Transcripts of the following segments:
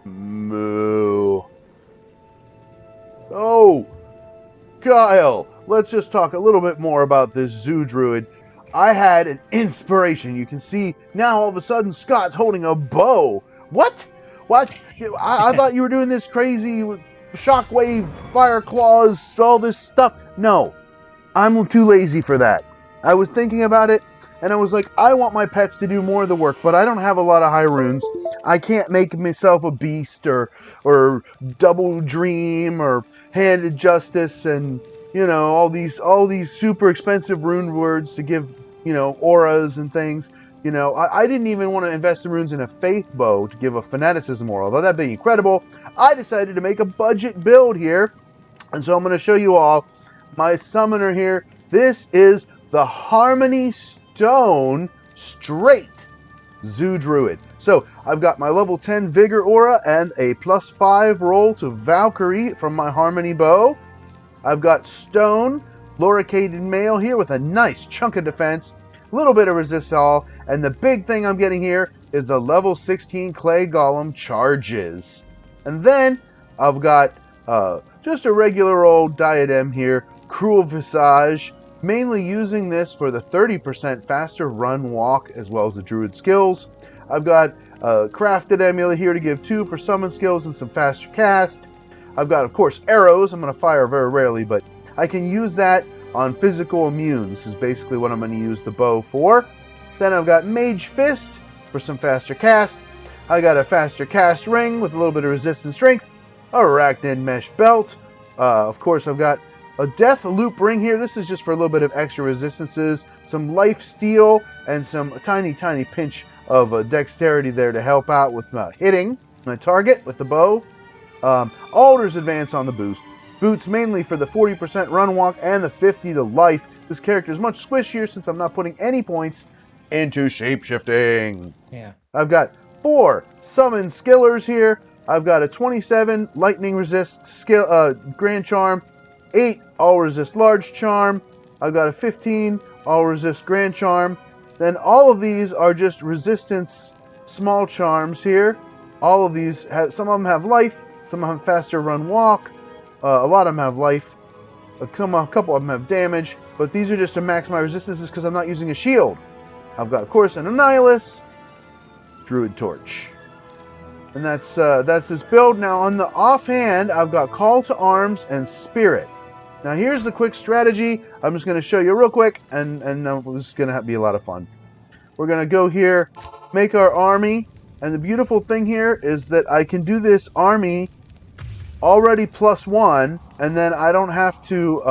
Moo. Oh, Kyle, let's just talk a little bit more about this zoo druid. I had an inspiration. You can see now all of a sudden Scott's holding a bow. What? I thought you were doing this crazy shockwave, fire claws, all this stuff. No, I'm too lazy for that. I was thinking about it, and I was like, I want my pets to do more of the work, but I don't have a lot of high runes. I can't make myself a beast or double dream or handed justice and all these super expensive rune words to give auras and things. I didn't even want to invest the runes in a faith bow to give a fanaticism aura, although that'd be incredible. I decided to make a budget build here, and so I'm going to show you all my summoner here. This is the Harmony Stone Straight Zoo Druid. So I've got my level 10 Vigor Aura and a +5 roll to Valkyrie from my Harmony Bow. I've got Stone, Loricated Mail here with a nice chunk of defense, a little bit of resist all, and the big thing I'm getting here is the level 16 Clay Golem Charges. And then I've got just a regular old Diadem here, Cruel Visage, mainly using this for the 30% faster run walk as well as the Druid skills. I've got a Crafted Amulet here to give 2 for summon skills and some faster cast. I've got, of course, arrows. I'm going to fire very rarely, but I can use that on physical immune. This is basically what I'm going to use the bow for. Then I've got Mage Fist for some faster cast. I got a faster cast ring with a little bit of resistance strength. Arachnid Mesh Belt. Of course, I've got a Death Loop Ring here. This is just for a little bit of extra resistances. Some Life Steal and some tiny pinch of dexterity there to help out with hitting my target with the bow. Alder's Advance on the boost. Boots mainly for the 40% run walk and the 50 to life. This character is much squishier since I'm not putting any points into shapeshifting. Yeah. I've got 4 summon skillers here. I've got a 27 lightning resist skill grand charm, 8 all resist large charm. I've got a 15 all resist grand charm. Then all of these are just resistance small charms here. All of these have, some of them have life, some of them have faster run walk. A lot of them have life. A couple of them have damage, but these are just to max my resistances because I'm not using a shield. I've got, of course, an Annihilus, Druid Torch. And that's this build. Now, on the offhand, I've got Call to Arms and Spirit. Now, here's the quick strategy. I'm just going to show you real quick, and this is going to be a lot of fun. We're going to go here, make our army, and the beautiful thing here is that I can do this army already +1, and then I don't have to,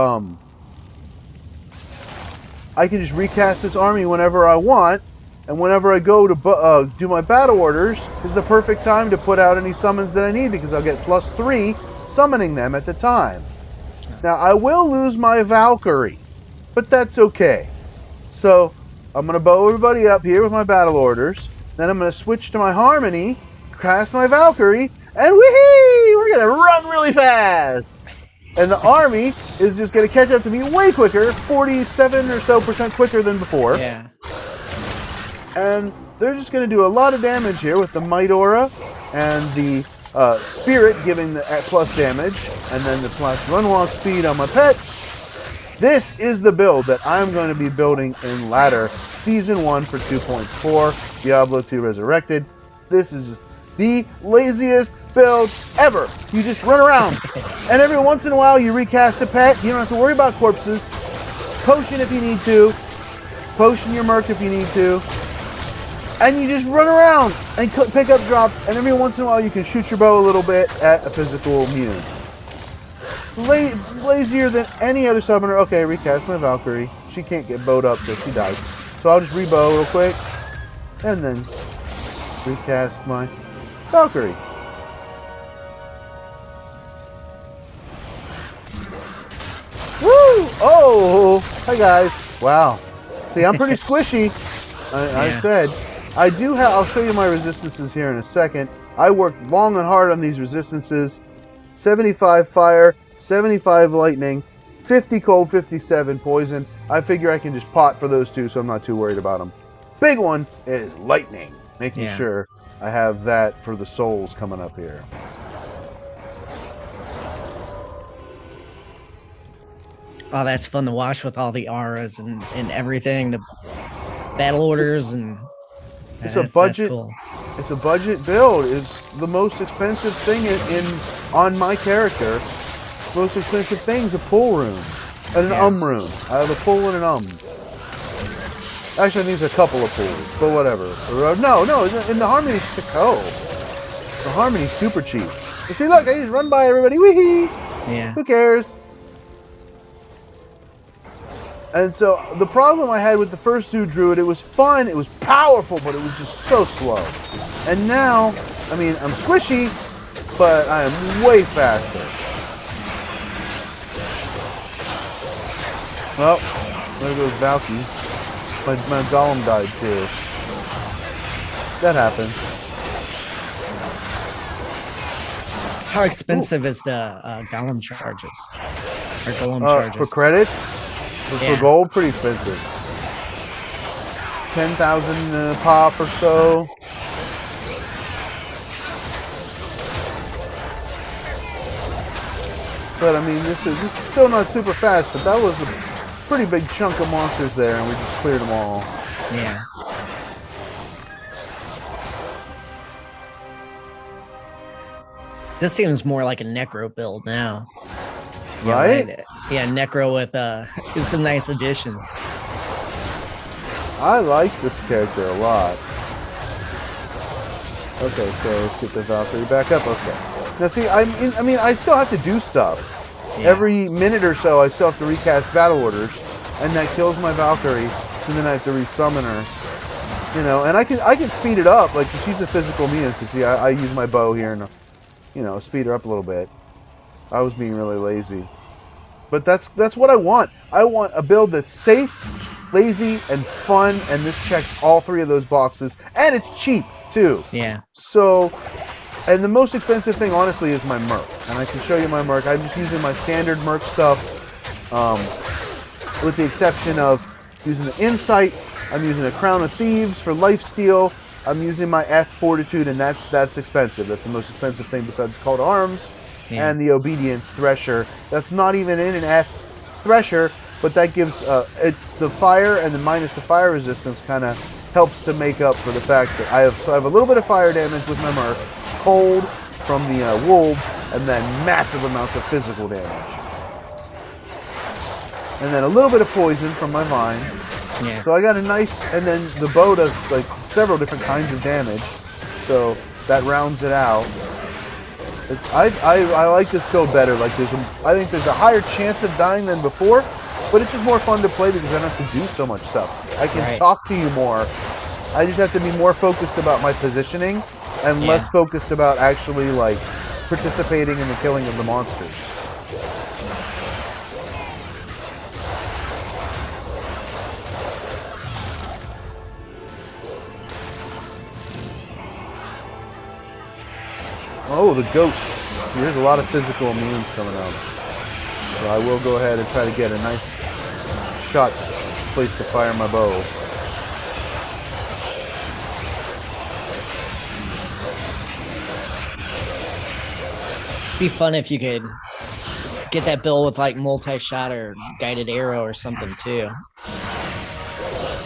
I can just recast this army whenever I want, and whenever I go to do my battle orders is the perfect time to put out any summons that I need because I'll get +3 summoning them at the time. Now, I will lose my Valkyrie, but that's okay. So, I'm going to bow everybody up here with my battle orders, then I'm going to switch to my Harmony, cast my Valkyrie, and whee! We're going to run really fast! And the army is just going to catch up to me way quicker, 47 or so % quicker than before. Yeah. And they're just going to do a lot of damage here with the Might Aura and the Spirit giving the plus damage, and then the plus run walk speed on my pets. This is the build that I'm going to be building in Ladder Season 1 for 2.4, Diablo 2 Resurrected. This is just the laziest build ever. You just run around, and every once in a while you recast a pet. You don't have to worry about corpses. Potion if you need to. Potion your Merc if you need to. And you just run around and pick up drops, and every once in a while you can shoot your bow a little bit at a physical immune. Lazier than any other summoner. Okay, recast my Valkyrie. She can't get bowed up, so she dies. So I'll just rebow real quick, and then recast my Valkyrie. Woo! Oh! Hi guys. Wow. See, I'm pretty squishy. I said. I do have, I'll show you my resistances here in a second. I worked long and hard on these resistances. 75 fire, 75 lightning, 50 cold, 57 poison. I figure I can just pot for those two, so I'm not too worried about them. Big one is lightning, making sure I have that for the souls coming up here. Oh, that's fun to watch with all the auras and everything, the battle orders, and It's a that's budget. cool. It's a budget build. It's the most expensive thing in on my character. Most expensive thing's a pull rune and an rune. I have a pull and an Actually, I think it's a couple of pulls, but whatever. No, in the harmony, it's the co. The harmony's super cheap. You see, look, I just run by everybody. Wee-hee. Yeah. Who cares? And so the problem I had with the first Zoo Druid, it was fun, it was powerful, but it was just so slow. And now, I mean, I'm squishy, but I am way faster. Well, there goes Valky. My golem died too. That happened. How expensive is the golem charges? Or golem charges? For credits? For gold, pretty expensive. 10,000 pop or so. But I mean, this is still not super fast. But that was a pretty big chunk of monsters there, and we just cleared them all. Yeah. This seems more like a necro build now. Right? Yeah, necro with some nice additions. I like this character a lot. Okay, so let's get the Valkyrie back up. Okay. Now see, I mean, I still have to do stuff. Yeah. Every minute or so, I still have to recast battle orders, and that kills my Valkyrie, and then I have to resummon her. You know, and I can speed it up. Like, she's a physical means. So see, I use my bow here and, you know, speed her up a little bit. I was being really lazy. But that's what I want. I want a build that's safe, lazy, and fun, and this checks all three of those boxes. And it's cheap, too. Yeah. So, and the most expensive thing, honestly, is my merc. And I can show you my merc. I'm just using my standard merc stuff, with the exception of using the Insight. I'm using a Crown of Thieves for lifesteal. I'm using my F Fortitude, and that's expensive. That's the most expensive thing besides Call to Arms. Yeah. And the Obedience Thresher. That's not even in an F Thresher, but that gives the fire and the minus the fire resistance kind of helps to make up for the fact that I have a little bit of fire damage with my merc, cold from the wolves, and then massive amounts of physical damage. And then a little bit of poison from my vine. Yeah. So I got a nice, and then the bow does like several different kinds of damage, so that rounds it out. I like this build better. Like I think there's a higher chance of dying than before, but it's just more fun to play because I don't have to do so much stuff. I can talk to you more. I just have to be more focused about my positioning and less focused about actually like participating in the killing of the monsters. Oh, the ghosts. There's a lot of physical immunes coming out. So I will go ahead and try to get a nice shot place to fire my bow. Be fun if you could get that build with like multi-shot or guided arrow or something too.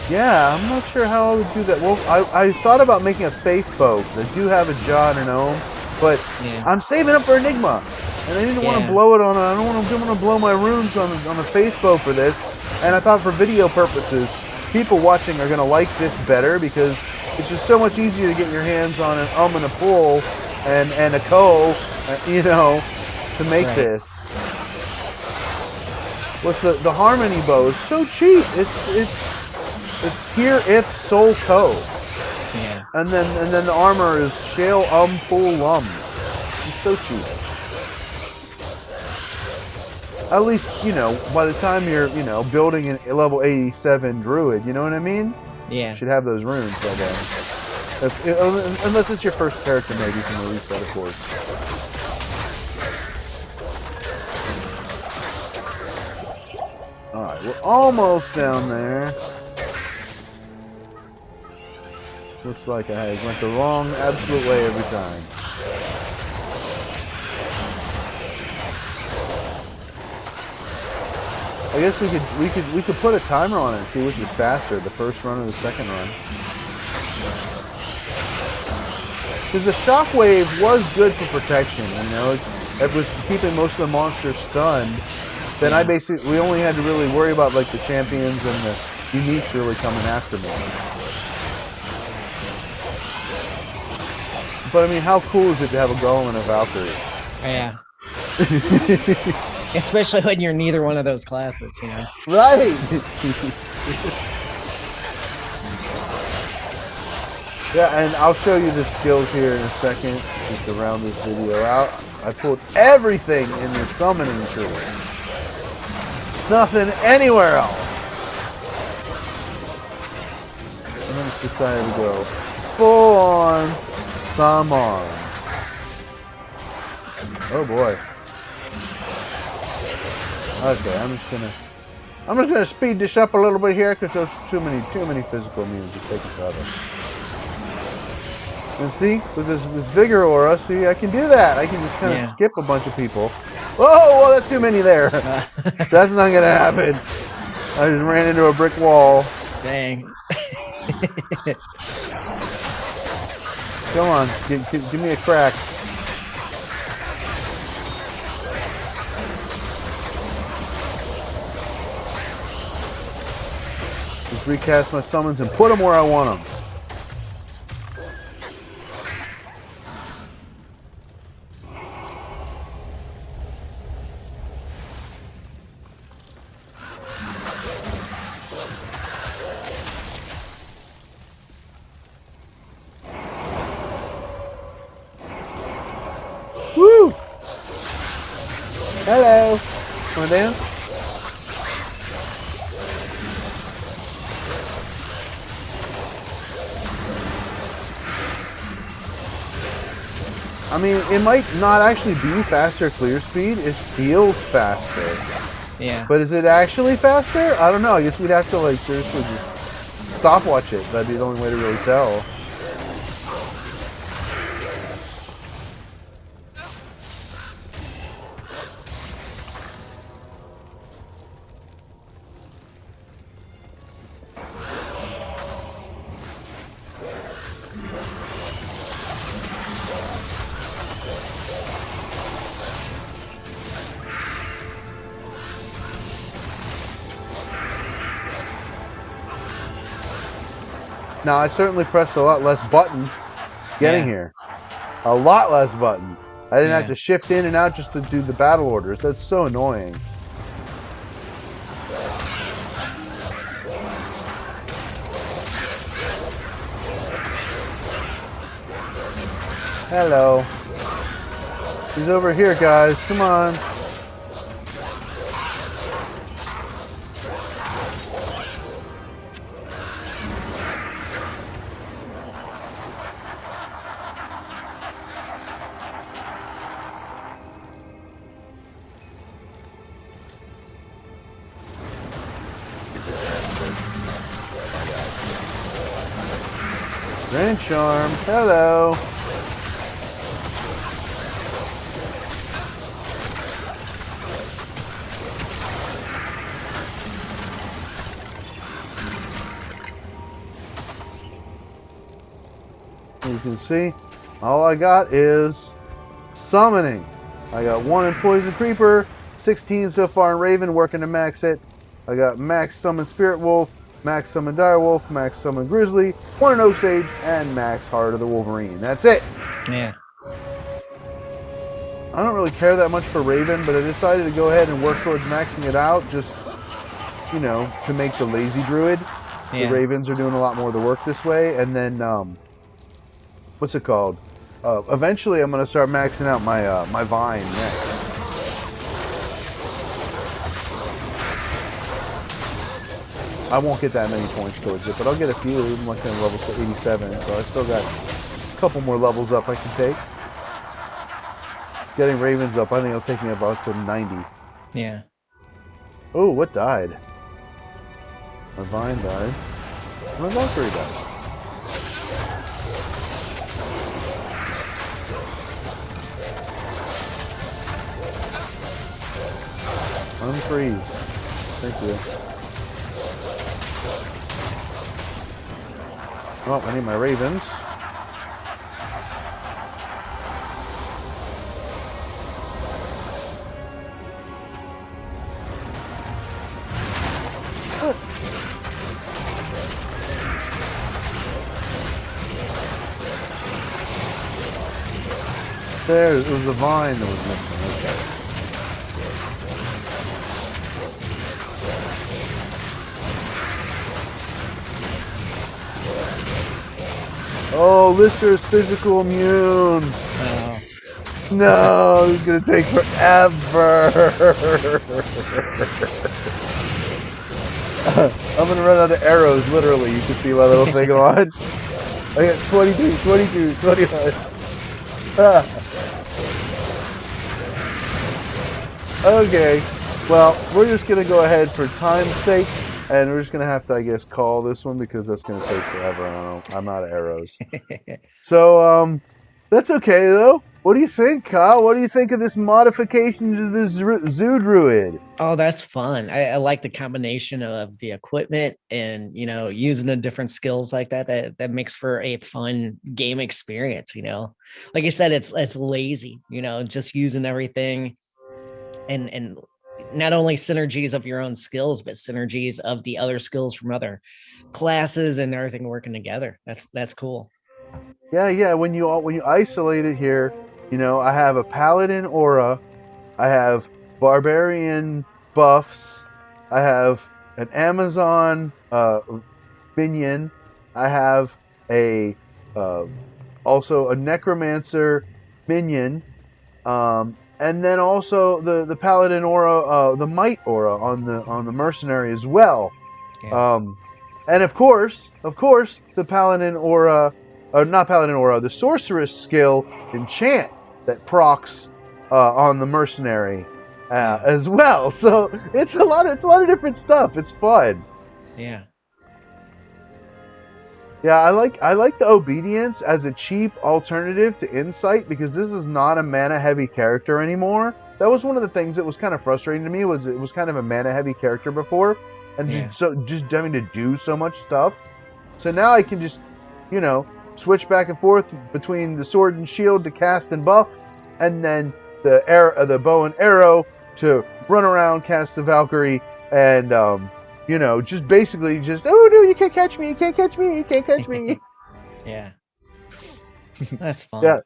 Yeah, I'm not sure how I would do that. Well, I thought about making a faith bow. I do have a jaw and an ohm. But I'm saving up for Enigma, and I didn't want to blow it on. I don't want to blow my runes on a faith bow for this. And I thought for video purposes, people watching are gonna like this better because it's just so much easier to get your hands on an and a pull and a co, you know, to make this. What's the harmony bow is so cheap. It's tier ith soul co. Yeah. And then the armor is shale pull lum. It's so cheap. At least, you know, by the time you're, you know, building a level 87 druid, you know what I mean? Yeah. You should have those runes by then. Unless it's your first character, maybe you can release that, of course. Alright, we're almost down there. Looks like I went the wrong absolute way every time. I guess we could put a timer on it and see which is faster, the first run or the second run. Because the shockwave was good for protection, you know, it was keeping most of the monsters stunned. Then we only had to really worry about like the champions and the uniques really coming after me. But I mean, how cool is it to have a golem and a Valkyrie? Yeah. Especially when you're neither one of those classes, you know. Right. Yeah, and I'll show you the skills here in a second, just to round this video out. I pulled everything in the summoning tree. Nothing anywhere else. And I just decided to go full on summon. Oh boy. Okay, I'm just gonna speed this up a little bit here because there's too many physical means to take it out of. And see, with this vigor aura, see, I can do that. I can just kind of skip a bunch of people. Whoa, well, that's too many there. That's not gonna happen. I just ran into a brick wall. Dang. Come on, give me a crack. Just recast my summons and put them where I want them. Woo! Hello. Wanna dance? I mean, it might not actually be faster clear speed. It feels faster. Yeah. But is it actually faster? I don't know. I guess we'd have to, like, seriously just stopwatch it. That'd be the only way to really tell. Now, I certainly pressed a lot less buttons getting here. A lot less buttons. I didn't have to shift in and out just to do the battle orders. That's so annoying. Hello. He's over here, guys. Come on. Grand Charm, hello. You can see, all I got is summoning. I got 1 in Poison Creeper, 16 so far in Raven, working to max it. I got max summon Spirit Wolf, max summon Direwolf, max summon Grizzly, 1 in Oak Sage, and max Heart of the Wolverine. That's it. Yeah. I don't really care that much for Raven, but I decided to go ahead and work towards maxing it out, just, you know, to make the lazy Druid. Yeah. The Ravens are doing a lot more of the work this way, and then, what's it called? Eventually I'm going to start maxing out my, my Vine next. I won't get that many points towards it, but I'll get a few, even like in level 87, so I still got a couple more levels up I can take. Getting Ravens up, I think it'll take me about to 90. Yeah. Oh, what died? My Vine died. My Valkyrie died. Unfreeze. Thank you. Oh, I need my ravens. There, it was the vine that was missing. Okay. Oh, Lister's physical immune. Oh. No, it's gonna take forever. I'm gonna run out of arrows, literally. You can see my little thing on. I got 22, 22, 21. Okay, well, we're just gonna go ahead for time's sake, and we're just gonna have to, I guess, call this one because that's gonna take forever. I don't know. I'm out of arrows. So, that's okay though. What do you think, Kyle? What do you think of this modification to the Zoo Druid? Oh, that's fun. I like the combination of the equipment and, using the different skills like that. That makes for a fun game experience, Like you said, it's lazy, just using everything and not only synergies of your own skills, but synergies of the other skills from other classes and everything working together. That's cool. Yeah. When you isolate it here, I have a paladin aura, I have barbarian buffs, I have an Amazon minion, I have a also a necromancer minion, and then also the paladin aura, the might aura on the mercenary as well. Yeah. And of course, the paladin aura, not paladin aura, the sorceress skill enchant that procs on the mercenary as well. So it's a lot of different stuff. It's fun. Yeah. Yeah, I like the obedience as a cheap alternative to insight because this is not a mana heavy character anymore. That was one of the things that was kind of frustrating to me was it was kind of a mana heavy character before and just having to do so much stuff. So now I can just, switch back and forth between the sword and shield to cast and buff, and then the bow and arrow to run around, cast the Valkyrie, and just basically oh no, you can't catch me, you can't catch me, you can't catch me. Yeah. That's fun. Yeah.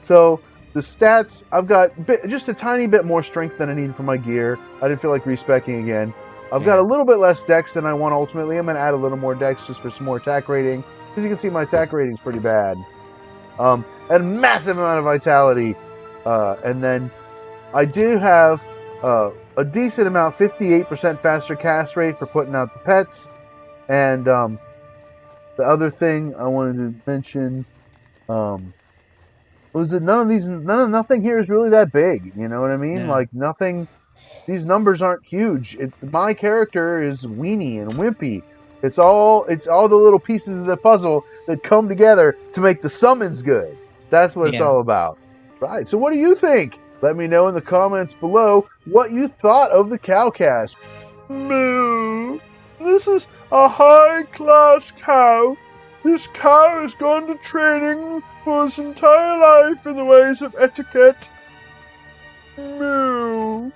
So the stats, I've got just a tiny bit more strength than I need for my gear. I didn't feel like respecking again. I've got a little bit less dex than I want ultimately. I'm going to add a little more dex just for some more attack rating. As you can see, my attack rating's pretty bad. And massive amount of vitality. And then I do have a decent amount, 58% faster cast rate for putting out the pets. And the other thing I wanted to mention was that nothing here is really that big. You know what I mean? No. Like nothing. These numbers aren't huge. My character is weenie and wimpy. It's all the little pieces of the puzzle that come together to make the summons good. That's what it's all about. Right. So what do you think? Let me know in the comments below what you thought of the Cowcast. Moo. This is a high-class cow. This cow has gone to training for its entire life in the ways of etiquette. Moo.